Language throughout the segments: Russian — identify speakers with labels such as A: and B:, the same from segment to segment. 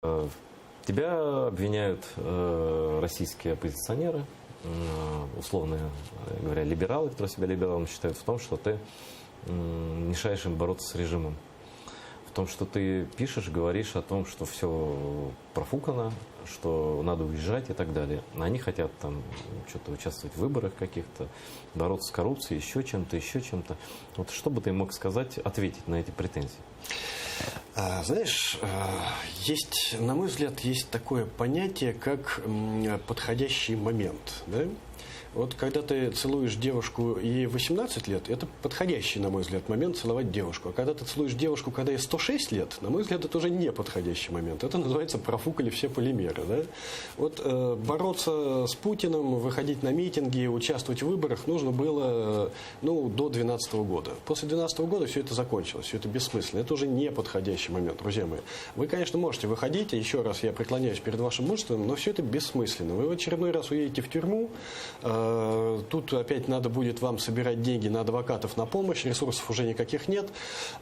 A: Тебя обвиняют российские оппозиционеры, условно говоря, либералы, которые себя либералом считают, в том, что ты мешаешь им бороться с режимом. В том, что ты пишешь, говоришь о том, что все профукано, что надо уезжать и так далее. Но они хотят там что-то участвовать в выборах каких-то, бороться с коррупцией, еще чем-то, еще чем-то. Вот что бы ты мог сказать, ответить на эти претензии?
B: Знаешь, есть, на мой взгляд, есть такое понятие, как подходящий момент, да? Вот когда ты целуешь девушку, ей 18 лет, это подходящий, на мой взгляд, момент целовать девушку. А когда ты целуешь девушку, когда ей 106 лет, на мой взгляд, это уже не подходящий момент. Это называется профукали все полимеры. Да? Вот бороться с Путиным, выходить на митинги, участвовать в выборах нужно было до 2012 года. После 2012 года все это закончилось, все это бессмысленно. Это уже не подходящий момент, друзья мои. Вы, конечно, можете выходить, еще раз я преклоняюсь перед вашим мужеством, но все это бессмысленно. Вы в очередной раз уедете в тюрьму, тут опять надо будет вам собирать деньги на адвокатов на помощь, ресурсов уже никаких нет.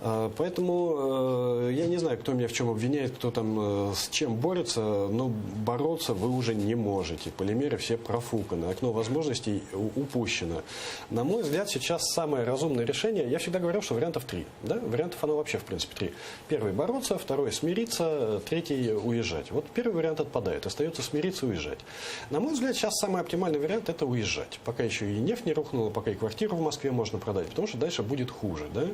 B: Поэтому я не знаю, кто меня в чем обвиняет, кто там с чем борется, но бороться вы уже не можете. Полимеры все профуканы, окно возможностей упущено. На мой взгляд, сейчас самое разумное решение, я всегда говорил, что вариантов 3. Да? Вариантов оно вообще в принципе 3. Первый – бороться, второй – смириться, третий – уезжать. Вот первый вариант отпадает, остается смириться и уезжать. На мой взгляд, сейчас самый оптимальный вариант – это уезжать. Пока еще и нефть не рухнула, пока и квартиру в Москве можно продать, потому что дальше будет хуже. Да?